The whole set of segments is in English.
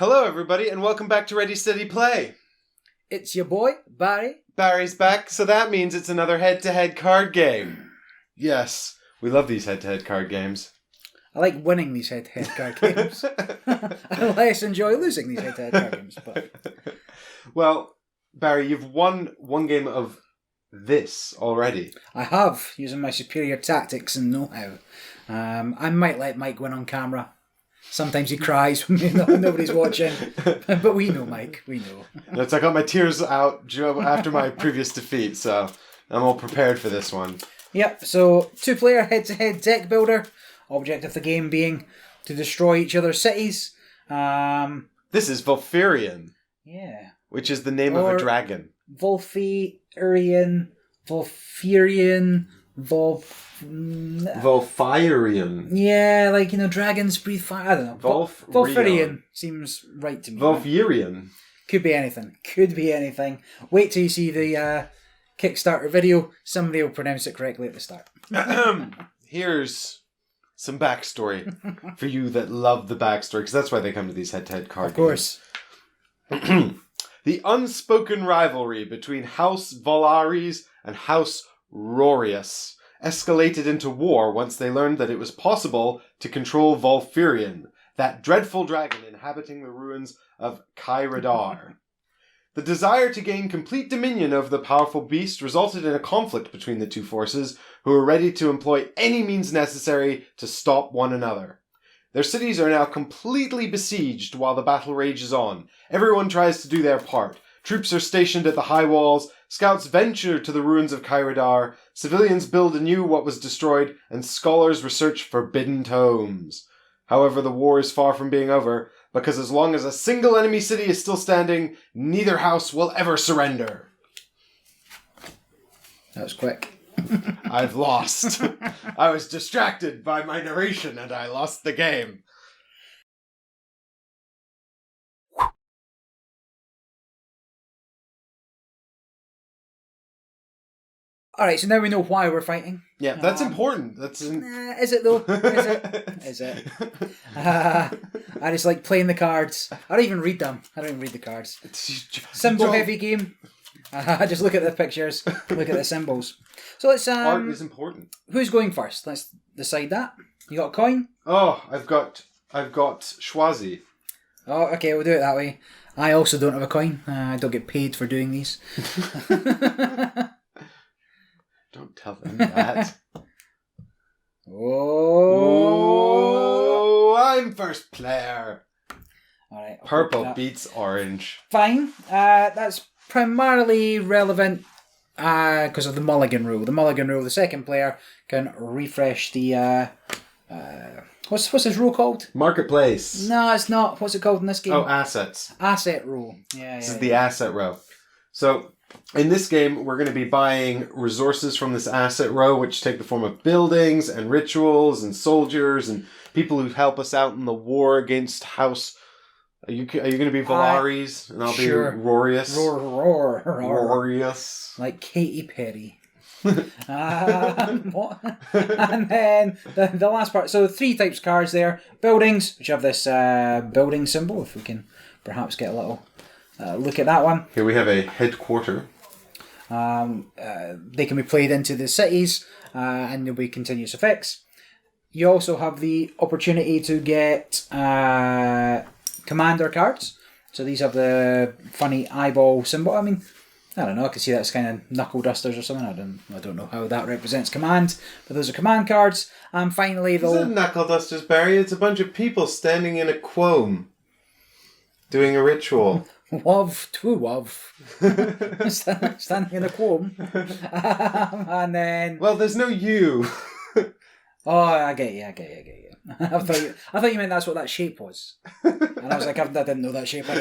Hello, everybody, and welcome back to Ready, Steady, Play. It's your boy, Barry. Barry's back, so that means it's another head-to-head card game. Yes, we love these head-to-head card games. I like winning these head-to-head card games. I less enjoy losing these head-to-head card games. But... Well, Barry, you've won one game of this already. I have, using my superior tactics and know-how. I might let Mike win on camera. Sometimes he cries when nobody's watching. But we know, Mike. We know. I got my tears out after my previous defeat, so I'm all prepared for this one. Yep, so two-player head-to-head deck builder. Object of the game being to destroy each other's cities. This is Volfyirion. Yeah. Which is the name of a dragon. Volfyirion. Volfyirion. Yeah, dragons breathe fire. I don't know. Volfyirion seems right to me. Volfyirion. Could be anything. Wait till you see the Kickstarter video. Somebody will pronounce it correctly at the start. Here's some backstory for you that love the backstory, because that's why they come to these head-to-head card games. Of course. The unspoken rivalry between House Valaris and House Rorius escalated into war once they learned that it was possible to control Volfyirion, that dreadful dragon inhabiting the ruins of Kairadar. The desire to gain complete dominion over the powerful beast resulted in a conflict between the two forces, who were ready to employ any means necessary to stop one another. Their cities are now completely besieged while the battle rages on. Everyone tries to do their part. Troops are stationed at the high walls, scouts venture to the ruins of Kairadar, civilians build anew what was destroyed, and scholars research forbidden tomes. However, the war is far from being over, because as long as a single enemy city is still standing, neither house will ever surrender. That was quick. I've lost. I was distracted by my narration and I lost the game. Alright, so now we know why we're fighting. Yeah, that's important. Is it though? Is it? I just like playing the cards. I don't even read them. I don't even read the cards. Symbol heavy game. I just look at the pictures, look at the symbols. So let's art is important. Who's going first? Let's decide that. You got a coin? Oh, I've got Schwazi. Oh, okay, we'll do it that way. I also don't have a coin. I don't get paid for doing these. Don't tell them that. Oh, I'm first player. All right. Purple beats orange. Fine. That's primarily relevant because of the mulligan rule. The mulligan rule, the second player can refresh the... what's this rule called? Marketplace. No, it's not. What's it called in this game? Oh, assets. Asset rule. Yeah. This is the asset row. So... in this game, we're going to be buying resources from this asset row, which take the form of buildings and rituals and soldiers and people who help us out in the war against House. Are you going to be Valaris? And I'll be Rorius. Rorius. Like Katy Perry. What? And then the last part. So 3 types of cards there. Buildings, which have this building symbol, if we can perhaps get a little... look at that one. Here we have a headquarter. They can be played into the cities and there'll be continuous effects. You also have the opportunity to get commander cards. So these have the funny eyeball symbol. I mean, I don't know. I could see that's kind of knuckle dusters or something. I don't know how that represents command, but those are command cards. And finally, This isn't knuckle dusters, Barry. It's a bunch of people standing in a quome doing a ritual. Wav to wav. Standing in a quorum. And then... well, there's no you. Oh, I get you. I thought you meant that's what that shape was. And I was like, I didn't know that shape. I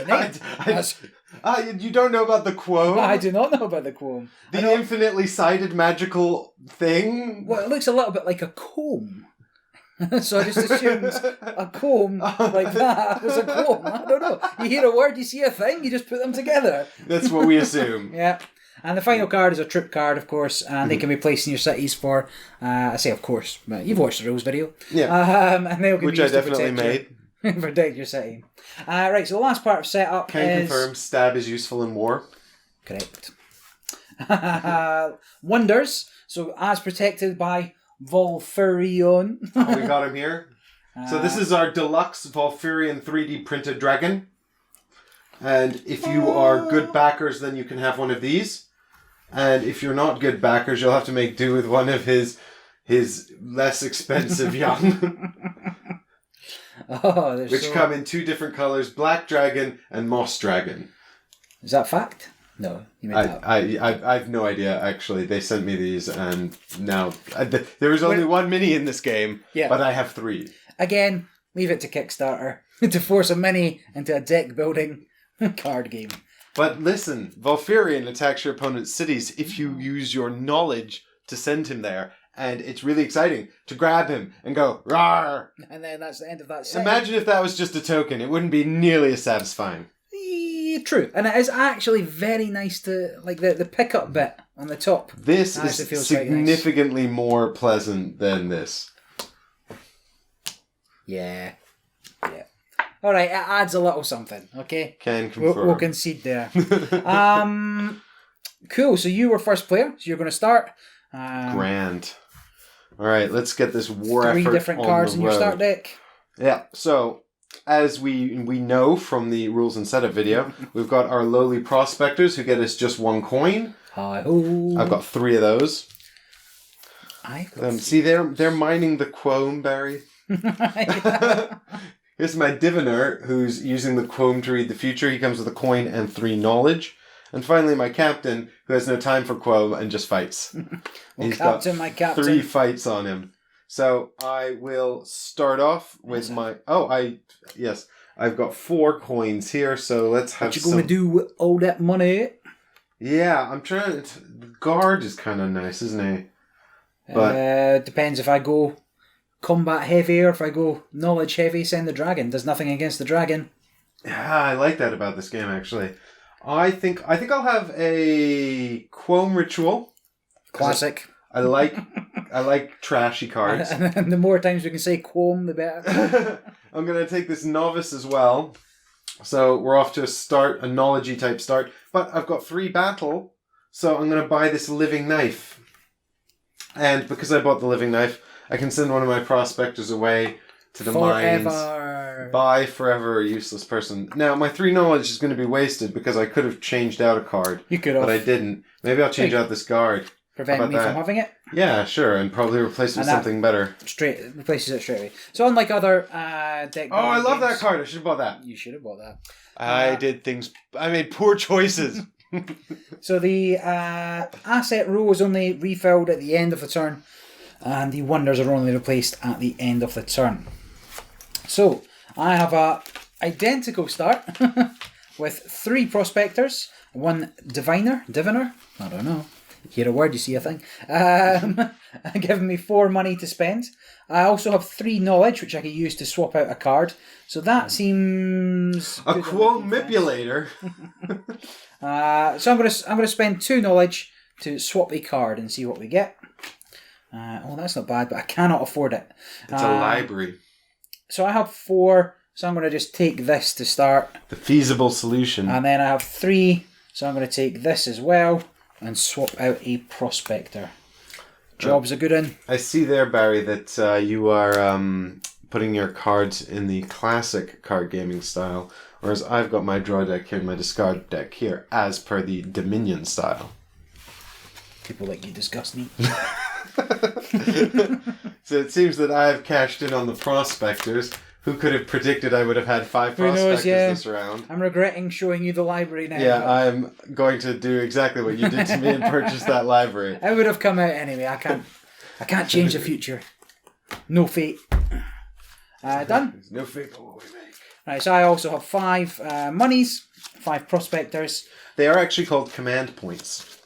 didn't you don't know about the quorum? I do not know about the quorum. The infinitely sided magical thing? Well, it looks a little bit like a comb. So I just assumed a comb like that was a comb. I don't know. You hear a word, you see a thing, you just put them together. That's what we assume. Yeah. And the final card is a troop card, of course, and they can be placed in your cities for, I say of course, but you've watched the rules video. Yeah. And they'll which I definitely made. Protect your city. Right, so the last part of setup Can is... confirm stab is useful in war. Correct. Wonders. So as protected by Volfyirion. Oh, we got him here. So this is our deluxe Volfyirion 3D printed dragon. And if you are good backers, then you can have one of these. And if you're not good backers, you'll have to make do with one of his less expensive young. Which come in 2 different colours, black dragon and moss dragon. Is that fact? No, you made that up. I've no idea, actually. They sent me these, and now... there was only 1 mini in this game, but I have 3. Again, leave it to Kickstarter to force a mini into a deck building card game. But listen, Volfyirion attacks your opponent's cities if you use your knowledge to send him there. And it's really exciting to grab him and go, "Rawr!" And then that's the end of that set. Imagine if that was just a token. It wouldn't be nearly as satisfying. True. And it is actually very nice to, like, the pickup bit on the top. This is significantly more pleasant than this. Yeah. All right, it adds a little something, okay? Can confirm. We'll concede there. Cool, so you were first player, so you're going to start. Grand. All right, let's get this war effort 3 different cards in your start deck. Yeah, so as we know from the rules and setup video, we've got our lowly prospectors who get us just 1 coin. Hi-ho. I've got 3 of those. See, they're mining the quome, Barry. Here's my diviner who's using the quome to read the future. He comes with a coin and 3 knowledge. And finally, my captain, who has no time for quome and just fights. He's got 3 fights on him. So I will start off with my... I've got 4 coins here, so let's have some... What you going to do with all that money? Yeah, I'm trying to... Guard is kind of nice, isn't he? But depends if I go combat heavy or if I go knowledge heavy, send the dragon. There's nothing against the dragon. Yeah, I like that about this game, actually. I think I'll have a Quome Ritual. Classic. I like trashy cards. And the more times we can say Quome, the better. I'm going to take this Novice as well. So we're off to a knowledge-y type start. But I've got 3 battle, so I'm going to buy this Living Knife. And because I bought the Living Knife, I can send one of my prospectors away to the mines. Bye forever, useless person. Now, my 3 knowledge is going to be wasted because I could have changed out a card. You could have. But I didn't. Maybe I'll change out this guard. Prevent me from having it? Yeah, sure, and probably replace it with something better. Replaces it straight away. So unlike other deck... Oh, I love that card. I should have bought that. You should have bought that. I made poor choices. So the asset row is only refilled at the end of the turn, and the wonders are only replaced at the end of the turn. So I have a identical start with 3 prospectors, 1 diviner, I don't know. You hear a word, you see a thing. Giving me 4 money to spend. I also have 3 knowledge, which I can use to swap out a card. So that seems a quote manipulator. So I'm gonna spend 2 knowledge to swap a card and see what we get. That's not bad, but I cannot afford it. It's a library. So I have 4. So I'm gonna just take this to start. The feasible solution. And then I have 3. So I'm gonna take this as well and swap out a prospector. Job's a good one. I see there, Barry, that you are putting your cards in the classic card gaming style, whereas I've got my draw deck here and my discard deck here, as per the Dominion style. People like you disgust me. So it seems that I have cashed in on the prospectors. Who could have predicted I would have had 5 prospectors this round? I'm regretting showing you the library now. Yeah, I'm going to do exactly what you did to me and purchase that library. It would have come out anyway. I can't change the future. No fate. Done? There's no fate for what we make. Right, so I also have 5 monies, 5 prospectors. They are actually called command points.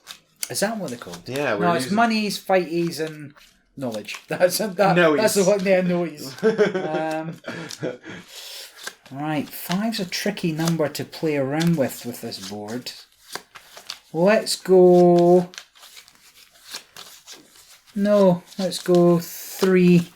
Is that what they're called? Yeah. It's monies, fighties, and knowledge. That's the one. Yeah, noise. Right, 5's a tricky number to play around with this board. Let's go... No, let's go 3.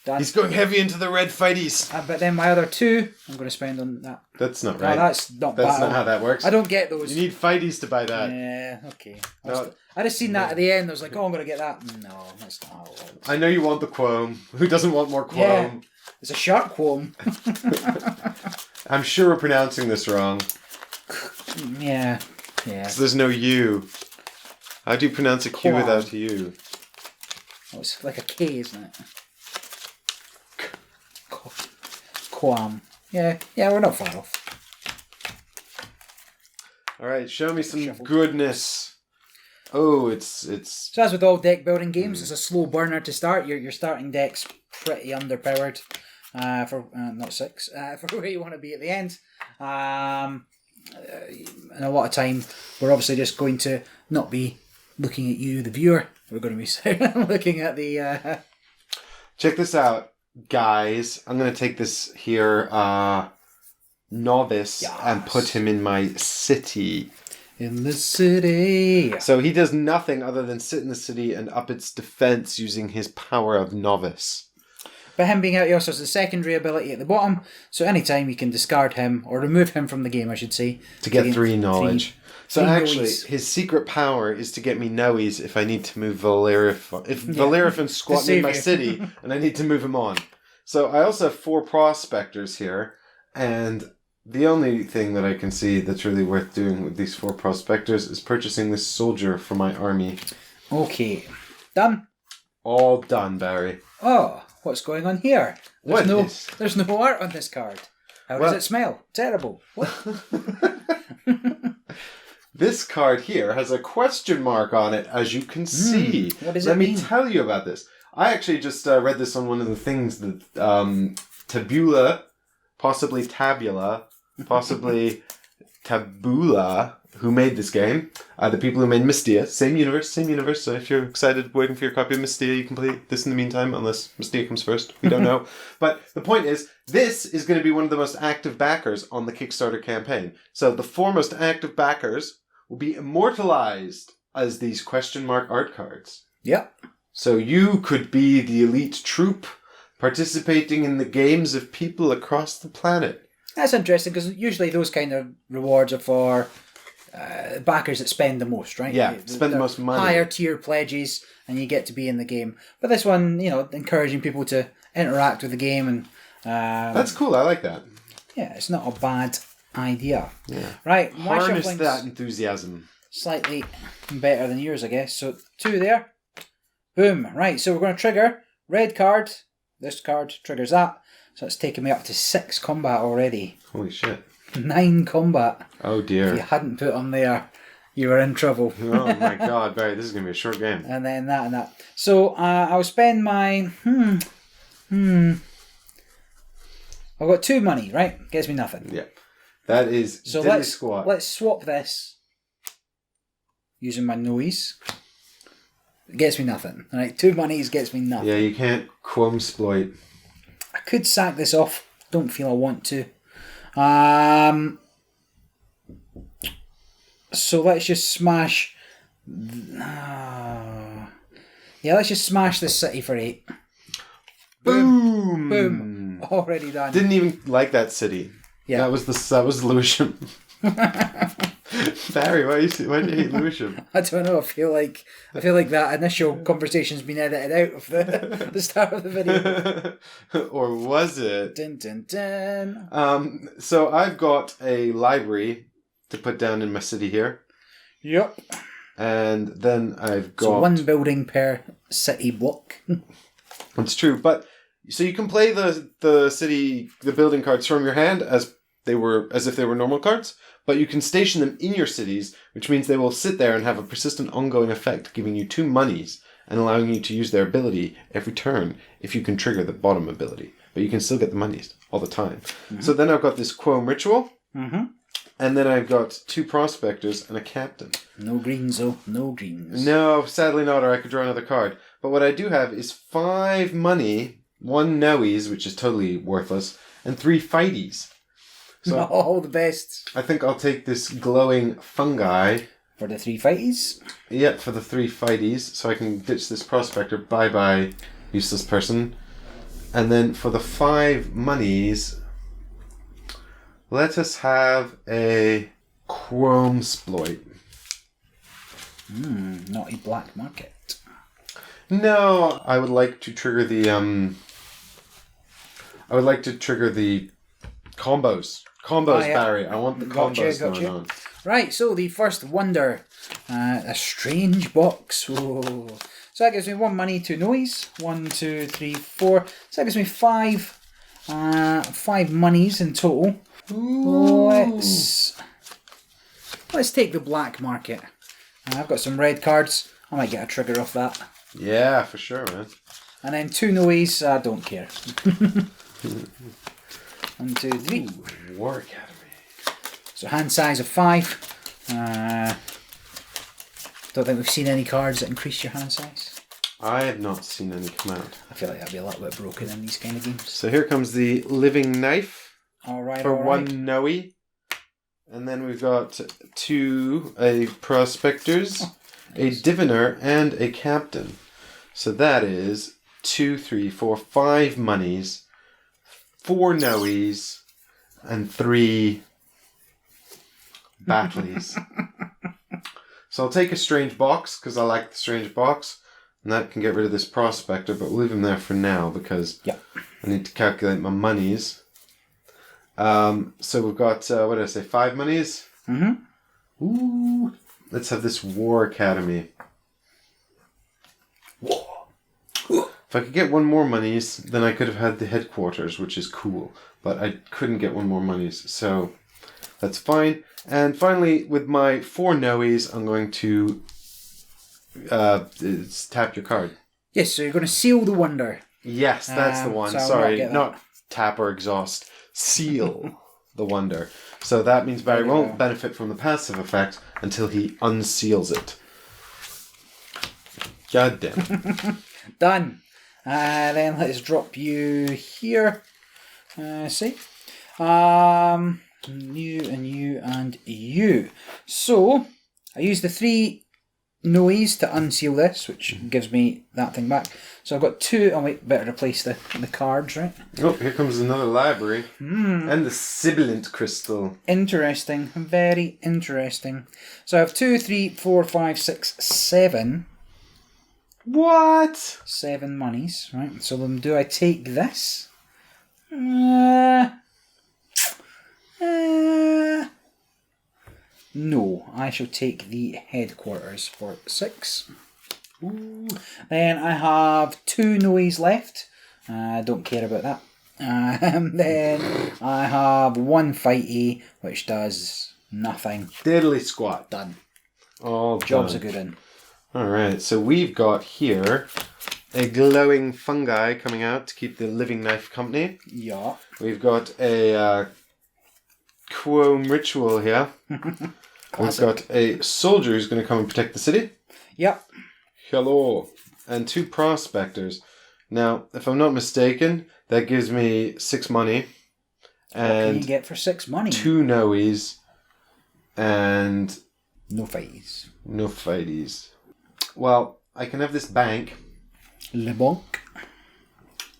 Done. He's going heavy into the red fighties. But then my other 2, I'm going to spend on that. That's not No, right. that's not That's battle. not how that works. I don't get those. You need fighties to buy that. Yeah, okay. No. I just seen that at the end. I was like, oh, I'm going to get that. No, that's not how it works. I know you want the quome. Who doesn't want more quome? Yeah. It's a shark qualm. I'm sure we're pronouncing this wrong. Yeah. Yeah. So there's no U. How do you pronounce a Q Quam. without a U? Oh, it's like a K, isn't it? Quam. Yeah, we're not far off. All right, show me some Shuffle. goodness. Oh, it's. So as with all deck building games, it's a slow burner to start. Your starting deck's pretty underpowered for not 6 for where you want to be at the end. And a lot of time, we're obviously just going to not be looking at you, the viewer. We're going to be looking at the. Check this out, guys. I'm gonna take this here novice and put him in my city. In the city. So he does nothing other than sit in the city and up its defense using his power of novice. But him being out, he also has the secondary ability at the bottom. So anytime you can discard him, or remove him from the game, I should say. To get 3 knowledge. So three actually, noise. his secret power is to get me noes if I need to move Valerian. If Valerian's squatting in my save you. city and I need to move him on. So I also have 4 prospectors here, and the only thing that I can see that's really worth doing with these 4 prospectors is purchasing this soldier for my army. Okay. Done. All done, Barry. Oh, what's going on here? There's no art on this card. How does Well- it smell? Terrible. What? This card here has a question mark on it, as you can see. What does Let it me mean? tell you about this. I actually just read this on one of the things that Tabula, possibly Tabula, possibly Tabula, who made this game, the people who made Mystia, same universe. So if you're excited waiting for your copy of Mystia, you can play this in the meantime, unless Mystia comes first. We don't know. But the point is, this is going to be one of the most active backers on the Kickstarter campaign. So the 4 most active backers will be immortalized as these question mark art cards. Yep. So you could be the elite troop participating in the games of people across the planet. That's interesting because usually those kind of rewards are for backers that spend the most, right? Yeah, spend the most money. Higher tier pledges, and you get to be in the game. But this one, encouraging people to interact with the game, and That's cool. I like that. yeah, it's not a bad idea. Yeah. Right, my Harness shuffling's that enthusiasm. slightly better than yours, I guess. So 2 there. Boom. Right, so we're going to trigger red card. This card triggers that. So it's taken me up to 6 combat already. Holy shit. 9 combat. Oh If you dear. hadn't put them there, you were in trouble. Oh my god, Barry, this is going to be a short game. And then that and that. So I'll spend my... I've got 2 money, right? Gets me nothing. Yeah. That is So diddly let's squat. let's swap this using my noise. It gets me nothing. All right, 2 monies gets me nothing. Yeah, you can't quom-sploit. I could sack this off. Don't feel I want to. So let's just smash. Yeah, let's just smash this city for 8. Boom! Boom. Already done. Didn't even like that city. Yeah. That was Lewisham. Barry, why do you hate Lewisham? I don't know. I feel like that initial conversation's been edited out of the start of the video. Or was it? Dun, dun, dun. So I've got a library to put down in my city here. Yep. And then I've got... So 1 building per city block. It's true, but... So you can play the building cards from your hand as if they were normal cards, but you can station them in your cities, which means they will sit there and have a persistent ongoing effect, giving you 2 monies and allowing you to use their ability every turn if you can trigger the bottom ability. But you can still get the monies all the time. Mm-hmm. So then I've got this Quome Ritual, and then I've got 2 prospectors and a captain. No greens, though. No greens. No, sadly not, or I could draw another card. But what I do have is 5 money, 1 noes, which is totally worthless, and 3 fighties. So all the best. I think I'll take this glowing fungi. For the 3 fighties? Yep, for the 3 fighties, so I can ditch this prospector. Bye-bye, useless person. And then for the 5 monies, let us have a chrome exploit. Naughty black market. No, I would like to trigger the combos. Combos, yeah. Barry. I want the combos going on. Right, so the first wonder, a strange box. Whoa. So that gives me 1 money, 2 noise. 1, 2, 3, 4. So that gives me 5 monies in total. Let's take the black market. I've got some red cards. I might get a trigger off that. Yeah, for sure, man. And then 2 noise. I don't care. 1, 2, 3. Ooh, War Academy. So hand size of 5. Don't think we've seen any cards that increase your hand size. I have not seen any come out. I feel like that'd be a little bit broken in these kind of games. So here comes the living knife. Alright, for 1 Noe. And then we've got 2 prospectors, a diviner, and a captain. So that is 2, 3, 4, 5 monies, 4 Noes, and 3 battlies. So I'll take a strange box, because I like the strange box. And that can get rid of this prospector, but we'll leave him there for now, because I need to calculate my monies. So we've got, what did I say, 5 monies? Mm-hmm. Ooh. Let's have this War Academy. If I could get 1 more monies, then I could have had the headquarters, which is cool. But I couldn't get 1 more monies, so that's fine. And finally, with my 4 Noes, I'm going to tap your card. Yes, so you're going to seal the wonder. Yes, that's the one. So Sorry, not tap or exhaust. Seal the wonder. So that means Barry won't benefit from the passive effect until he unseals it. God damn. Done. Then let's drop you here. See? You and you and you. So, I use the 3 Noes to unseal this, which gives me that thing back. So I've got 2. Oh wait, better replace the cards, right? Oh, here comes another library. And the sibilant crystal. Interesting. Very interesting. So I have 2, 3, 4, 5, 6, 7. What? 7 monies, right? So then do I take this? No, I shall take the headquarters for 6. Ooh. Then I have 2 Noes left. Don't care about that. Then I have 1 fighty, which does nothing. Diddly squat. Done. All Job's done. a good one. Alright, so we've got here a glowing fungi coming out to keep the living knife company. Yeah. We've got a Chrome ritual here. We've got a soldier who's going to come and protect the city. Yep. Hello. And 2 prospectors. Now, if I'm not mistaken, that gives me 6 money. And what can you And get for 6 money? 2 Noes. And No fighties. no fighties. Well, I can have this bank. Le Banque,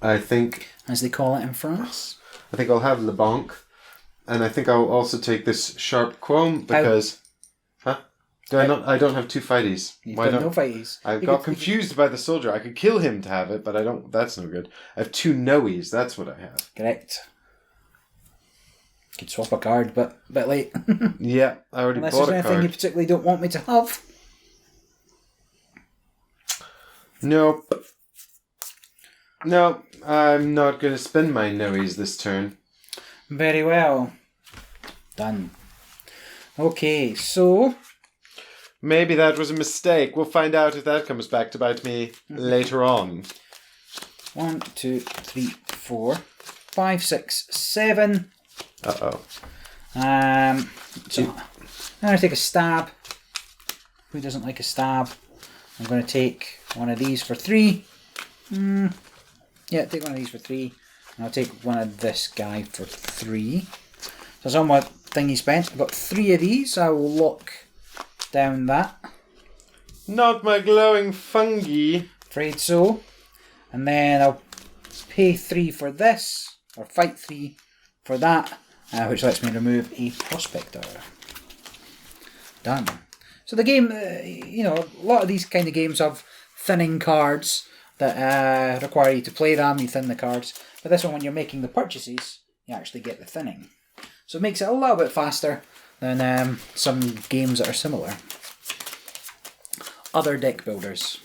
I think as they call it in France. I'll have Le Banque. And I think I'll also take this sharp chrome because... Huh? I don't have 2 fighties. You've Why got not? no fighties. I got confused by the soldier. I could kill him to have it, but I don't... That's no good. I have 2 Noes. That's what I have. Correct. Could swap a card, but a bit late. Yeah, I already Unless bought there's a anything card. you particularly don't want me to have. Nope. No, I'm not going to spend my Noes this turn. Very well. Done. Okay, so... Maybe that was a mistake. We'll find out if that comes back to bite me later on. 1, 2, 3, 4, 5, 6, 7. Uh-oh. So I'm going to take a stab. Who doesn't like a stab? I'm going to take one of these for 3. Yeah, take one of these for 3. And I'll take one of this guy for 3. So that's on my thingy spent. I've got 3 of these. I will lock down that. Not my glowing fungi. Afraid so. And then I'll pay 3 for this, or fight 3 for that, which lets me remove a prospector. Done. So the game, a lot of these kind of games have thinning cards that require you to play them, you thin the cards. But this one, when you're making the purchases, you actually get the thinning. So it makes it a little bit faster than some games that are similar. Other deck builders.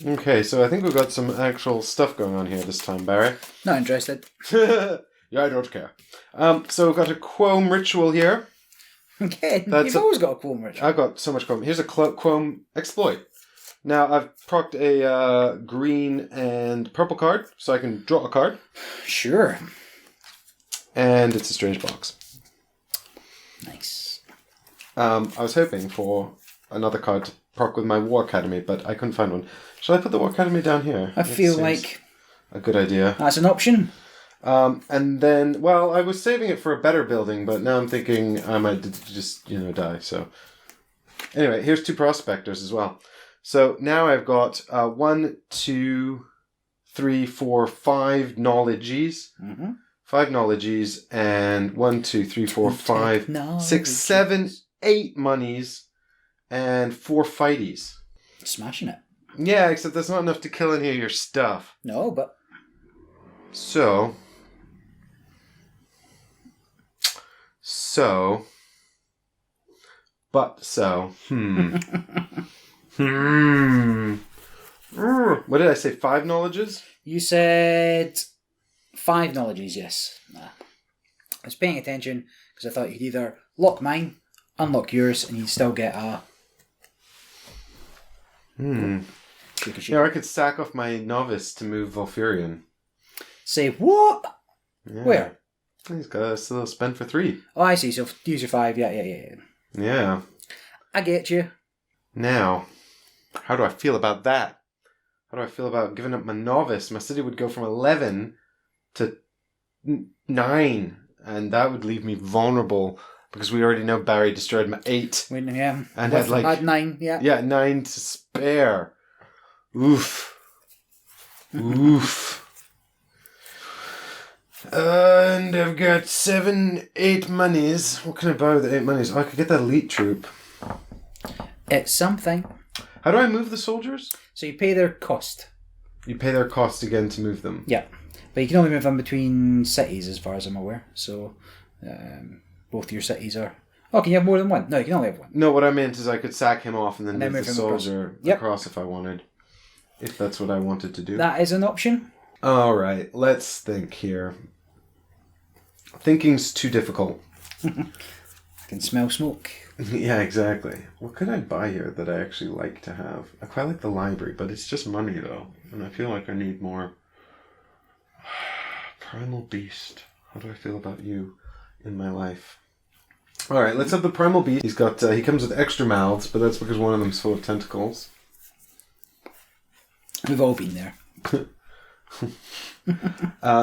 Okay, so I think we've got some actual stuff going on here this time, Barry. Not interested. Yeah, I don't care. So we've got a Quome Ritual here. Okay, you've always got a Quome Ritual. I've got so much Quome. Here's a Quome Exploit. Now, I've procced a green and purple card, so I can draw a card. Sure. And it's a strange box. Nice. I was hoping for another card to proc with my War Academy, but I couldn't find one. Shall I put the War Academy down here? I feel like a good idea. That's an option. And then, well, I was saving it for a better building, but now I'm thinking I might just, die. So, anyway, here's 2 prospectors as well. So now I've got 1, 2, 3, 4, 5 knowledges. Mm-hmm. 5 knowledges and 1, 2, 3, 4, 5, 6, 7, 8 monies and 4 fighties. Smashing it. Yeah, except that's not enough to kill any of your stuff. No, but... So... What did I say? 5 knowledges? You said 5 knowledges, yes. I was paying attention because I thought you could either lock mine, unlock yours, and you'd still get a... Yeah, I could sack off my novice to move Volfyirion. Say what? Yeah. Where? He's got a little spend for 3. Oh, I see. So use your 5. Yeah. Yeah. I get you. Now, how do I feel about that? How do I feel about giving up my novice? My city would go from 11 to 9, and that would leave me vulnerable because we already know Barry destroyed my 8. Yeah. And had 9, yeah. Yeah, 9 to spare. Oof. Oof. And I've got 7, 8 monies. What can I buy with the 8 monies? Oh, I could get that elite troop. It's something. How do I move the soldiers? So you pay their cost. You pay their cost again to move them. Yeah. But you can only move them between cities as far as I'm aware. So both your cities are... Oh, can you have more than one? No, you can only have one. No, what I meant is I could sack him off and then move the him soldier across if I wanted. If that's what I wanted to do. That is an option. Alright, let's think here. Thinking's too difficult. I can smell smoke. Yeah, exactly. What could I buy here that I actually like to have? I quite like the library, but it's just money though. And I feel like I need more. Primal Beast. How do I feel about you in my life? Alright, let's have the Primal Beast. He's got, he comes with extra mouths, but that's because one of them's full of tentacles. We've all been there.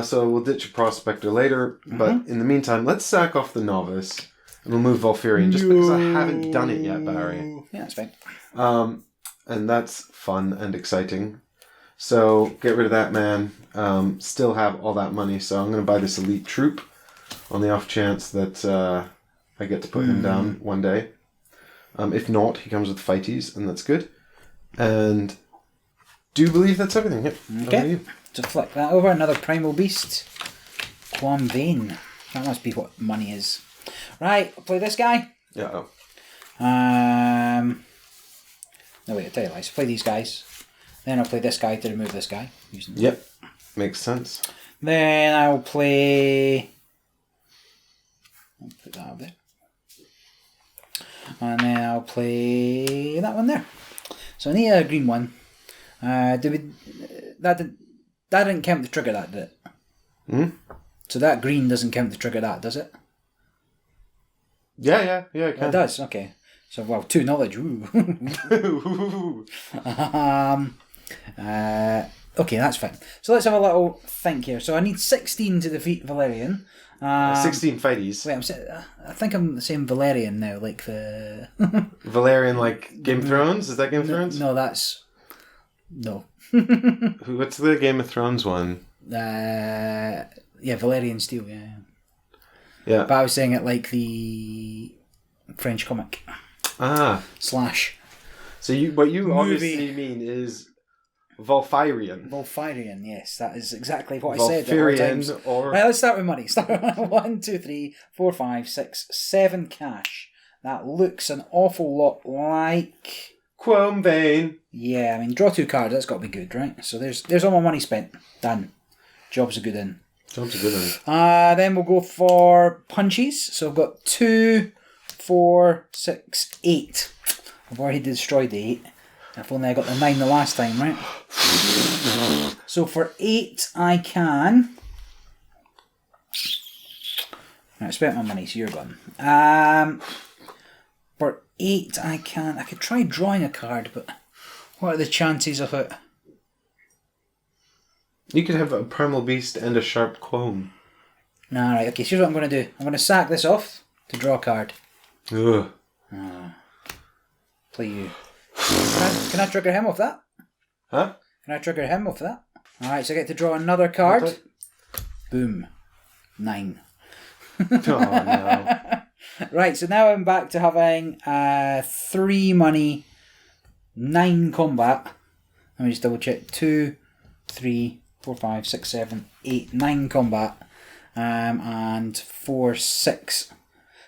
So we'll ditch a prospector later, but in the meantime, let's sack off the novice and we'll move Volfyirion just because I haven't done it yet, Barry. Yeah, that's fine. And that's fun and exciting. So get rid of that man. Still have all that money, so I'm going to buy this elite troop on the off chance that I get to put him down one day. If not, he comes with fighties, and that's good. And do you believe that's everything? Yep. Okay. Just flick that over. Another Primal Beast. Quam Vein. That must be what money is. Right, I'll play this guy. Yeah. No, wait, I'll tell you lies. Play these guys. Then I'll play this guy to remove this guy. Yep. Makes sense. Then I'll play... I'll put that up there. And then I'll play that one there. So I need a green one. That didn't count the trigger, that did it? So that green doesn't count the trigger, that does it? Yeah, it can. It does, okay. So, well, 2 knowledge. Ooh. Okay, that's fine. So let's have a little think here. So I need 16 to defeat Valerian. 16 fighties. Wait, I think I'm saying Valerian now, like the... Valerian, like Game of Thrones? Is that Game of Thrones? No, that's... No. What's the Game of Thrones one? Valerian Steel, yeah. Yeah. But I was saying it like the French comic. Slash. So what you obviously mean is Volfyirion. Volfyirion, yes, that is exactly what I said. Volfyirion, or right, let's start with money. Start with 1, 2, 3, 4, 5, 6, 7 cash. That looks an awful lot like Quome Vein. Yeah, I mean, draw 2 cards. That's got to be good, right? So there's all my money spent. Done. Job's a good in. Job's a good one. Then we'll go for punches. So I've got 2, 4, 6, 8. I've already destroyed the 8. If only I got the 9 the last time, right? So for 8, I can... Right, I spent my money, so you're gone. For 8, I could try drawing a card, but what are the chances of it? You could have a Primal Beast and a Sharp Quome. Nah, right, okay, so here's what I'm going to do. I'm going to sack this off to draw a card. Ugh. Play you. Can I trigger him off that? Huh? Can I trigger him off that? Alright, so I get to draw another card. Okay. Boom. 9. Oh no. Right, so now I'm back to having 3 money, 9 combat. Let me just double check. 2, 3, 4, 5, 6, 7, 8, 9 combat. And 4, 6.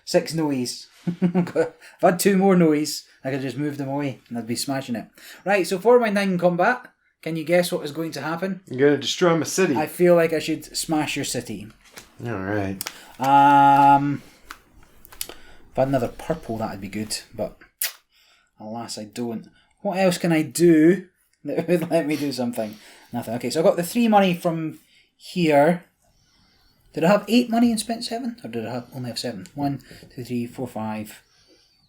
6 noise. If I had 2 more noise, I could just move them away and I'd be smashing it. Right, so for my 9 combat, can you guess what is going to happen? You're going to destroy my city. I feel like I should smash your city. Alright. If I had another purple, that'd be good, but alas, I don't. What else can I do that would let me do something? Nothing. Okay, so I got the 3 money from here. Did I have 8 money and spent 7? Or did I only have 7? 1, 2, 3, 4, 5,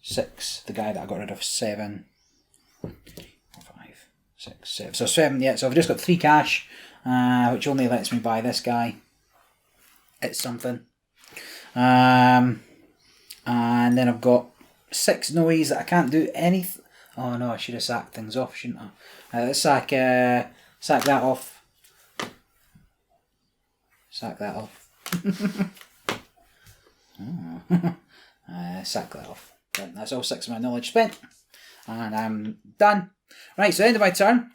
6. The guy that I got rid of, 7. 4, 5, 6, 7. So 7, yeah. So I've just got 3 cash, which only lets me buy this guy. It's something. And then I've got 6 noise that I can't do anything. Oh no, I should have sacked things off, shouldn't I? Let's sack that off. Sack that off. Sack that off. Right, that's all 6 of my knowledge spent. And I'm done. Right, so end of my turn.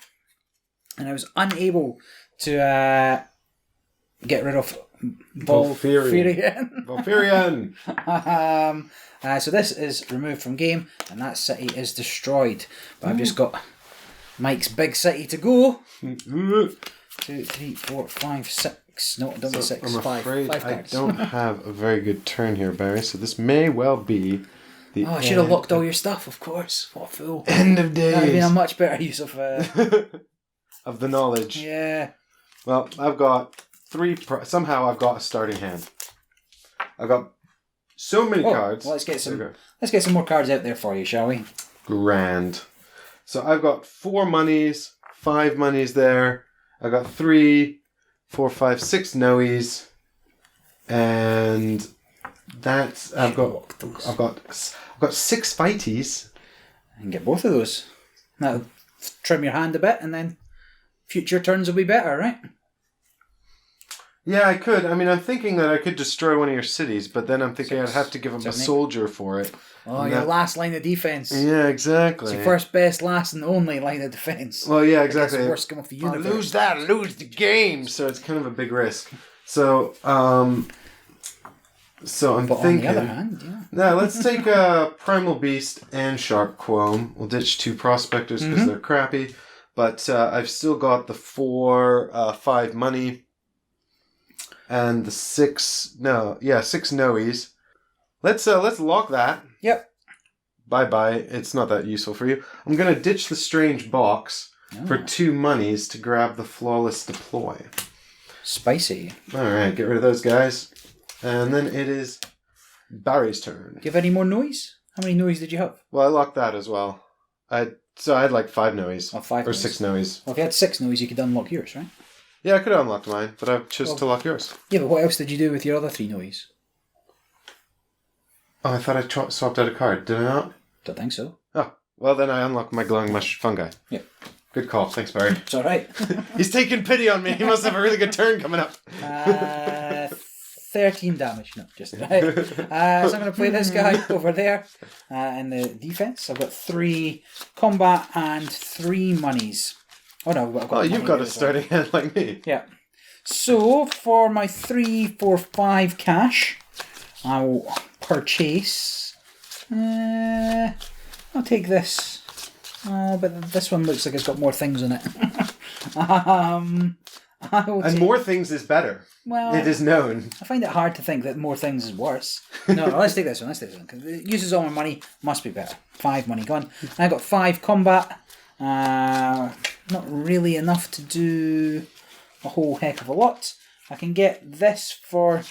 And I was unable to get rid of Volfyirion. Volfyirion. So this is removed from game, and that city is destroyed. But I've just got Mike's big city to go. 2, 3, 4, 5, 6. No, don't be 6. I'm 5. afraid 5 I cards. don't have a very good turn here, Barry. So this may well be the I should have locked all your stuff, of course. What a fool. end of days. That would have been a much better use of... of the knowledge. Yeah. Well, I've got 3. Somehow I've got a starting hand. I've got so many cards. Well, let's get some more cards out there for you, shall we? Grand. So I've got 4 monies, 5 monies there. I got 3, 4, 5, 6 noes, and that's I've got 6 fighties. And get both of those. That'll trim your hand a bit, and then future turns will be better, right? Yeah, I could. I mean, I'm thinking that I could destroy one of your cities, but then I'm thinking I'd have to give him a soldier for it. Oh, your last line of defense. Yeah, exactly. It's your first, best, last, and only line of defense. Well, yeah, exactly. It's the worst game of the universe. Lose that, lose the game. So it's kind of a big risk. So, I'm but thinking. On the other hand, yeah. Now let's take a Primal Beast and Sharp Quome. We'll ditch 2 Prospectors because they're crappy, but I've still got the 4, 5 money. And the 6 noes. Let's lock that. Yep. Bye. It's not that useful for you. I'm gonna ditch the strange box for 2 monies to grab the flawless deploy. Spicy. Alright, get rid of those guys. And then it is Barry's turn. Do you have any more noise? How many noise did you have? Well, I locked that as well. I had like 5 noes. Oh, 5 or noise. 6 noes. Well, if you had 6 noise, you could unlock yours, right? Yeah, I could have unlocked mine, but I chose to lock yours. Yeah, but what else did you do with your other 3 noise? Oh, I thought I swapped out a card. Did I not? Don't think so. Oh, well then I unlocked my glowing mush fungi. Yeah. Good call. Thanks, Barry. It's all right. He's taking pity on me. He must have a really good turn coming up. 13 damage. No, just right. So I'm going to play this guy over there in the defense. I've got 3 combat and 3 monies. Oh no, I've got you've got a starting hand like me. Yeah. So for my 3, 4, 5 cash, I'll purchase. I'll take this. Oh, but this one looks like it's got more things in it. More things is better. Well, it is known. I find it hard to think that more things is worse. No, let's take this one. Because it uses all my money. Must be better. 5 money gone. I got 5 combat. Not really enough to do a whole heck of a lot. I can get this for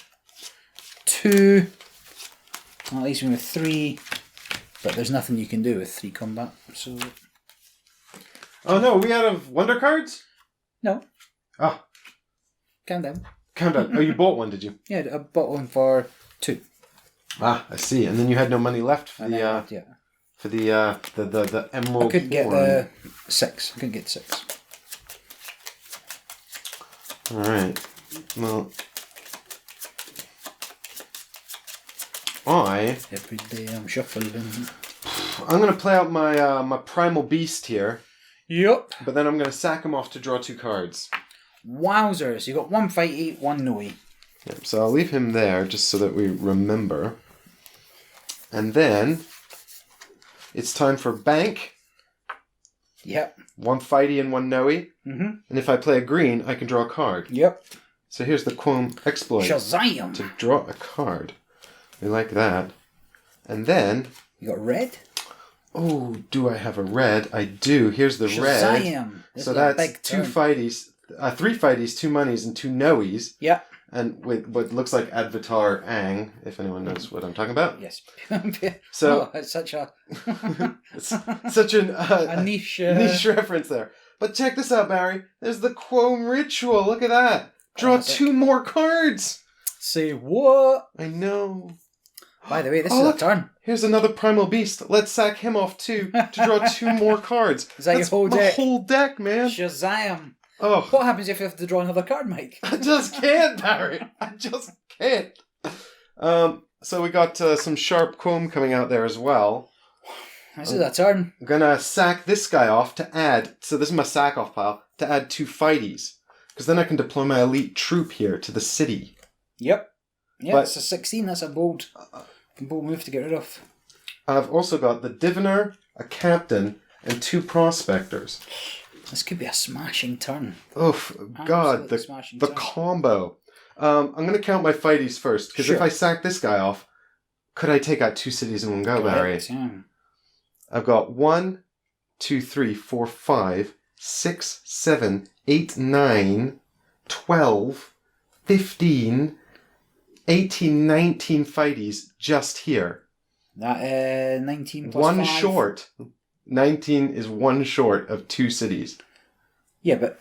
2. Well, at least with 3. But there's nothing you can do with 3 combat. So. Oh no, are we out of wonder cards? No. Ah. Calm down. Oh, you bought one, did you? Yeah, I bought one for 2. Ah, I see. And then you had no money left for the emerald. I couldn't get the 6. I couldn't get 6. All right. Well, every day I'm shuffling. I'm gonna play out my my primal beast here. Yep. But then I'm gonna sack him off to draw 2 cards. Wowzers! You got 1 fighty, 1 no-y. Yep, so I'll leave him there just so that we remember. And then it's time for bank. Yep. 1 fighty and 1 no-y. Mm-hmm. And if I play a green, I can draw a card. Yep. So here's the Quom exploit. Shazam! To draw a card. We like that. And then... You got red? Oh, do I have a red? I do. Here's the Shazam! red. So that's 2 fighties, 3 fighties, 2 monies, and 2 no-ies. Yep. And with what looks like Advatar Ang, if anyone knows what I'm talking about. Yes. So it's such a it's such a niche niche reference there. But check this out, Barry. There's the Quom ritual. Look at that. Draw 2 more cards. Say what? I know. By the way, this is a turn. Here's another primal beast. Let's sack him off too to draw 2 more cards. Is that your whole deck? The whole deck, man. Shazam! Oh. What happens if you have to draw another card, Mike? I just can't, Barry. I just can't. So we got some sharp Quom coming out there as well. This is a turn. I'm gonna sack this guy off to add. So this is my sack off pile to add 2 fighties, because then I can deploy my elite troop here to the city. Yep. Yeah, it's a 16. That's a bold move to get rid of. I've also got the diviner, a captain, and 2 prospectors. This could be a smashing turn. Oof, God, the combo. I'm going to count my fighties first, because if I sack this guy off, could I take out 2 cities in one go, Barry? Yeah. I've got 1, 2, 3, 4, 5, 6, 7, 8, 9, 12, 15, 18, 19 fighties just here. That 19 plus 1 5. short. 19 is 1 short of 2 cities. Yeah, but...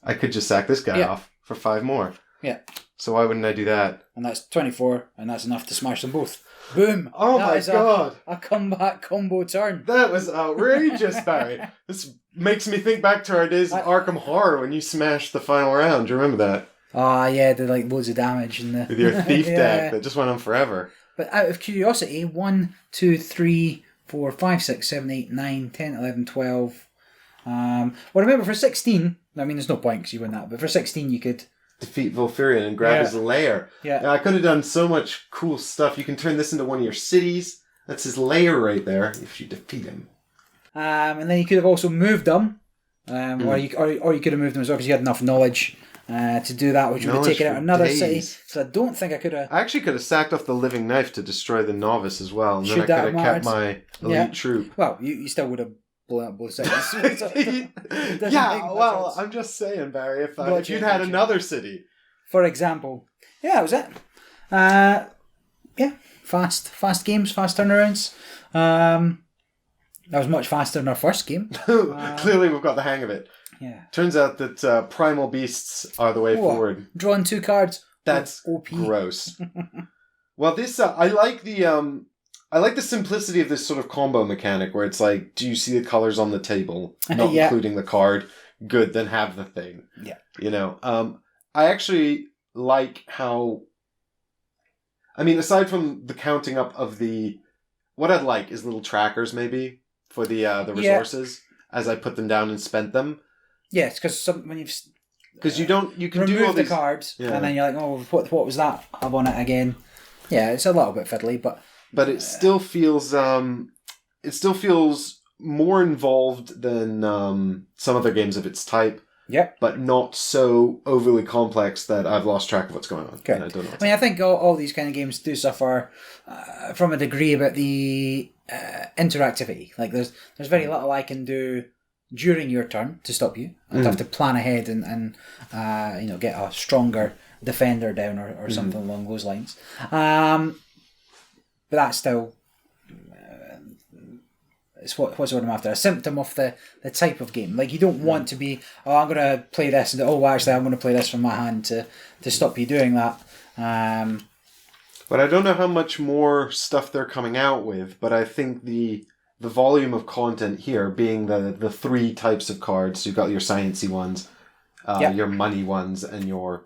I could just sack this guy off for 5 more. Yeah. So why wouldn't I do that? And that's 24, and that's enough to smash them both. Boom! Oh my God! A comeback combo turn. That was outrageous, Barry. This makes me think back to our days of Arkham Horror when you smashed the final round. Do you remember that? Ah, yeah, did like loads of damage in the... With your thief deck that just went on forever. But out of curiosity, 1, 2, 3, 4, 5, 6, 7, 8, 9, 10, 11, 12. Well, remember for 16, I mean, there's no point because you win that, but for 16 you could... Defeat Volfyirion and grab his lair. Yeah. I could have done so much cool stuff. You can turn this into one of your cities. That's his lair right there if you defeat him. And then you could have also moved them. Or you could have moved them as well because you had enough knowledge to do that, which would have taken out another city. So I don't think I could have... I actually could have sacked off the living knife to destroy the novice as well. And then I could have kept my elite troop. Well, you still would have blown up both sides. I'm just saying, Barry, if you'd had another city. For example. Yeah, that was it. Fast games, fast turnarounds. That was much faster than our first game. Clearly we've got the hang of it. Yeah. Turns out that primal beasts are the way forward. Drawing 2 cards. That's OP. Gross. Well, this I like the I like the simplicity of this sort of combo mechanic where it's like, do you see the colors on the table, not Yeah. including the card? Good, then have the thing. Yeah. You know, I actually like how. I mean, aside from the counting up of what I'd like is little trackers maybe for the resources as I put them down and spent them. Yes, because when you've Because you can remove do all the these cards, Yeah. and then you're like, oh, what was that? I want it again. Yeah, it's a little bit fiddly, but it still feels more involved than some other games of its type. Yep. But not so overly complex that I've lost track of what's going on. Good. I don't know. I think all these kind of games do suffer from a degree about the interactivity. Like there's very little I can do during your turn to stop you. I'd have to plan ahead and get a stronger defender down or something along those lines. But that's still it's what's what I'm after. A symptom of the type of game. Like you don't want to be, I'm going to play this, and actually I'm going to play this from my hand to stop you doing that. But I don't know how much more stuff they're coming out with. But I think the volume of content here, being the three types of cards, so you've got your sciencey ones, your money ones, and your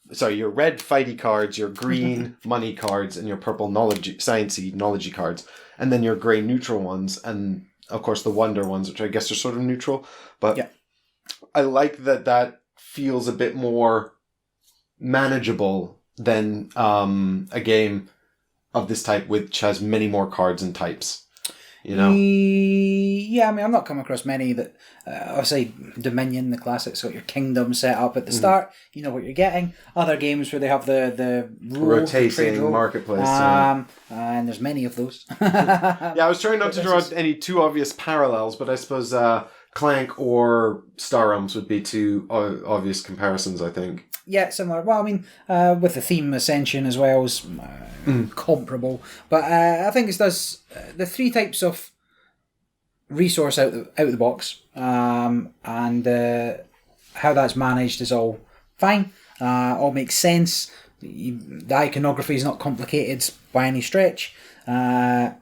red fighty cards, your green money cards, and your purple sciencey knowledgey cards, and then your grey neutral ones, and of course the wonder ones, which I guess are sort of neutral. But I like that feels a bit more manageable than a game of this type, which has many more cards and types. You know? Yeah, I mean, I've not come across many that, obviously, Dominion, the classics, got your kingdom set up at the start. You know what you're getting. Other games where they have the rotating marketplace. And there's many of those. Yeah, I was trying not to draw any too obvious parallels, but I suppose Clank or Star Realms would be two obvious comparisons, I think. Yeah, similar. Well, I mean, with the theme Ascension as well is comparable. But I think it does the three types of resource out the box, and how that's managed is all fine. All makes sense. The iconography is not complicated by any stretch, and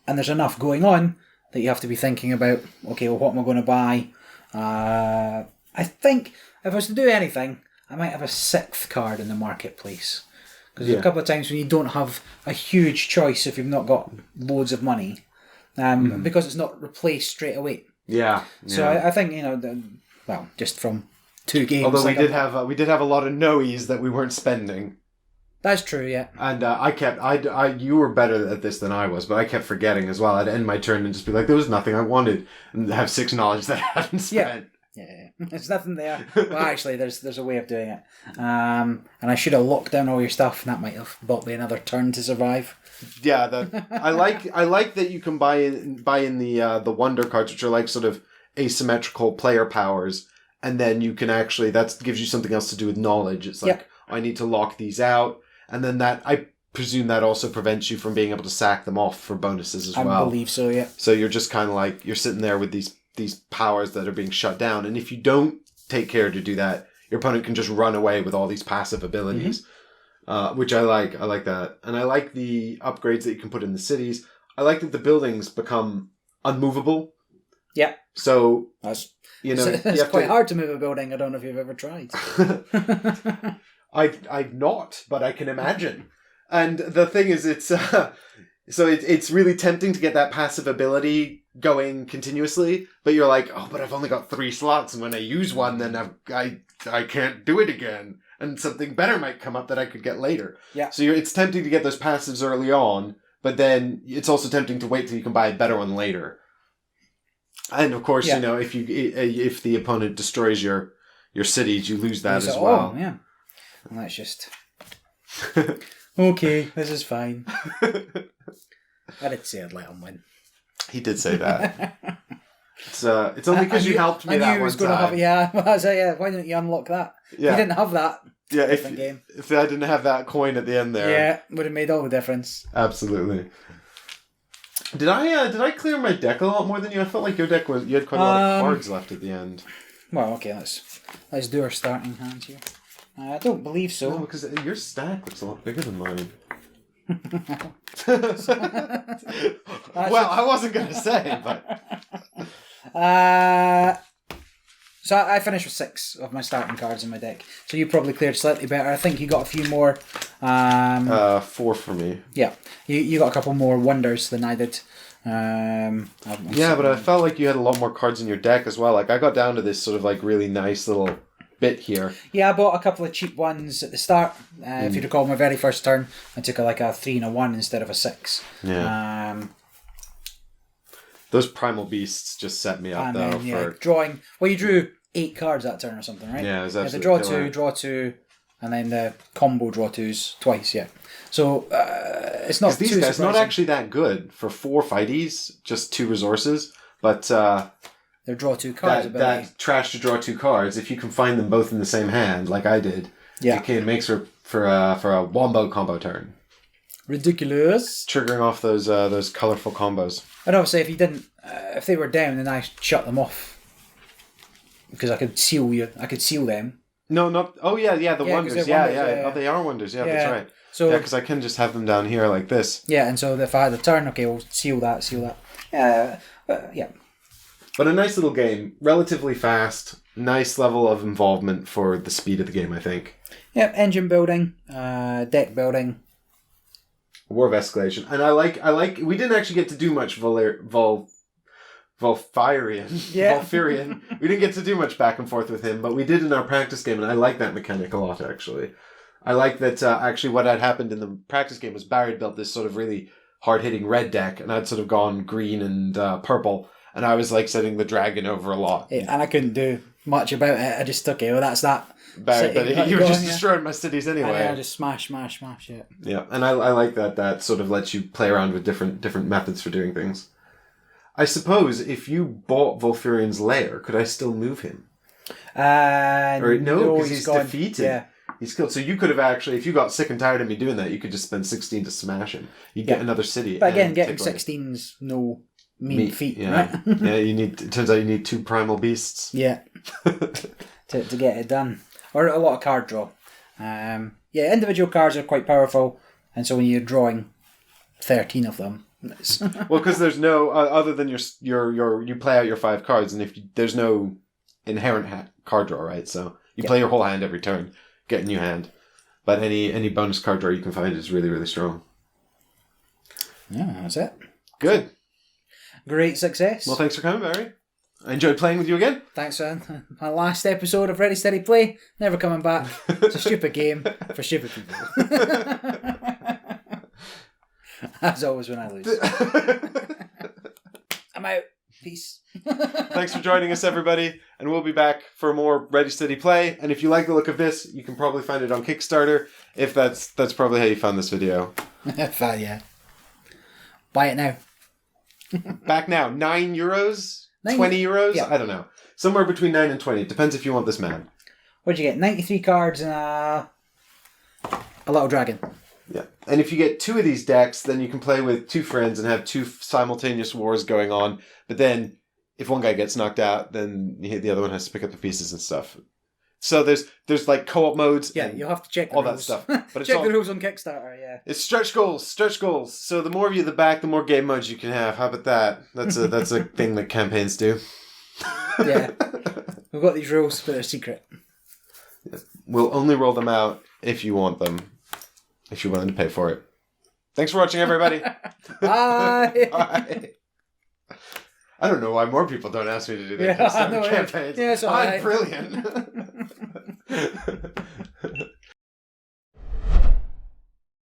there's enough going on that you have to be thinking about. Okay, well, what am I going to buy? I think if I was to do anything, I might have a sixth card in the marketplace. Because there's a couple of times when you don't have a huge choice if you've not got loads of money. Because it's not replaced straight away. Yeah. So I think, just from two games. Although we did have a lot of noes that we weren't spending. That's true, yeah. And you were better at this than I was, but I kept forgetting as well. I'd end my turn and just be like, there was nothing I wanted, and have 6 knowledge that I hadn't spent. Yeah, there's nothing there. Well, actually, there's a way of doing it. And I should have locked down all your stuff, and that might have bought me another turn to survive. Yeah, I like that you can buy in the wonder cards, which are like sort of asymmetrical player powers, and then you can actually that gives you something else to do with knowledge. It's like I need to lock these out, and then that I presume that also prevents you from being able to sack them off for bonuses as well. I believe so, yeah. So you're just kind of like you're sitting there with these powers that are being shut down, and if you don't take care to do that, your opponent can just run away with all these passive abilities, which I like. I like that, and I like the upgrades that you can put in the cities. I like that the buildings become unmovable. Yeah. So it's quite hard to move a building. I don't know if you've ever tried. I've not, but I can imagine. And the thing is, it's really tempting to get that passive ability going continuously, but you're like, oh, but I've only got 3 slots, and when I use one, then I can't do it again, and something better might come up that I could get later. Yeah. So it's tempting to get those passives early on, but then it's also tempting to wait till you can buy a better one later. And of course, if the opponent destroys your cities, you lose that as well. Oh, yeah. And that's just okay. This is fine. I did say I'd let him win. He did say that. It's only because you helped me that one time. I was like, why didn't you unlock that? Yeah. You didn't have that. Yeah, if I didn't have that coin at the end there. Yeah, would have made all the difference. Absolutely. Did I clear my deck a lot more than you? I felt like you had quite a lot of cards left at the end. Well, okay, let's do our starting hands here. I don't believe so. No, because your stack looks a lot bigger than mine. Well, I wasn't going to say, but... So I finished with 6 of my starting cards in my deck. So you probably cleared slightly better. I think you got a few more. 4 for me. Yeah, you got a couple more wonders than I did. Yeah, but I felt like you had a lot more cards in your deck as well. Like I got down to this sort of like really nice little bit here. Yeah, I bought a couple of cheap ones at the start. If you recall, my very first turn, I took a 3 and a 1 instead of a 6. Yeah. Those primal beasts just set me up though. For drawing. Well, you drew 8 cards that turn or something, right? Yeah, it was absolutely the draw 2, and then the combo draw 2s twice. Yeah. So it's not these too guys surprising. not actually that good for 4 fighties, just 2 resources, but they draw 2 cards. That trash to draw 2 cards. If you can find them both in the same hand, like I did, it makes for a wombo combo turn. Ridiculous. Triggering off those colorful combos. And obviously, if you didn't, if they were down, then I shut them off because I could seal them. No, not. Oh yeah, the wonders. Wonders, Yeah. Oh, they are wonders. Yeah, that's right. So because I can just have them down here like this. Yeah, and so if I had a turn, okay, we'll seal that. Yeah. But a nice little game, relatively fast, nice level of involvement for the speed of the game, I think. Yeah, engine building, deck building. War of Escalation. And I like we didn't actually get to do much Volfyirion. Yeah. Volfyirion. We didn't get to do much back and forth with him, but we did in our practice game, and I like that mechanic a lot, actually. I like that, actually, what had happened in the practice game was Barry built this sort of really hard-hitting red deck, and I'd sort of gone green and purple, and I was, like, setting the dragon over a lot. Yeah, and I couldn't do much about it. I just took it. Well, that's that. Barry, but you were just destroying my cities anyway. I just smash, yeah. Yeah, and I like that sort of lets you play around with different methods for doing things. I suppose if you bought Volfyrion's lair, could I still move him? Or no, because he's defeated. Yeah. He's killed. So you could have actually, if you got sick and tired of me doing that, you could just spend 16 to smash him. You'd get another city. But again, getting 16's no mean feat, yeah. right? Yeah, it turns out you need 2 primal beasts. Yeah. to get it done. Or a lot of card draw. Individual cards are quite powerful, and so when you're drawing 13 of them, well, because there's no other than you play out your 5 cards, and there's no inherent card draw, right? So you play your whole hand every turn, get a new hand, but any bonus card draw you can find is really, really strong. Yeah, that's it. Good. Great success. Well, thanks for coming, Barry. I enjoyed playing with you again. Thanks, man. My last episode of Ready Steady Play. Never coming back. It's a stupid game for stupid people. As always when I lose. I'm out. Peace. Thanks for joining us, everybody. And we'll be back for more Ready Steady Play. And if you like the look of this, you can probably find it on Kickstarter. If that's probably how you found this video. Yeah. Buy it now. Back now. €9? 9 €20? Yeah. I don't know. Somewhere between 9 and 20. Depends if you want this man. What'd you get? 93 cards and a little dragon. Yeah. And if you get 2 of these decks, then you can play with 2 friends and have 2 simultaneous wars going on. But then, if one guy gets knocked out, then the other one has to pick up the pieces and stuff. So there's like co-op modes. Yeah, you'll have to check the all rules. that stuff. But Check the rules on Kickstarter, yeah. It's stretch goals. So the more of you at the back, the more game modes you can have. How about that? That's a thing that campaigns do. Yeah. We've got these rules, but they're secret. Yeah. We'll only roll them out if you want them. If you're willing to pay for it. Thanks for watching, everybody. Bye. Bye. I don't know why more people don't ask me to do that Kickstarter campaigns. Yeah, I'm brilliant.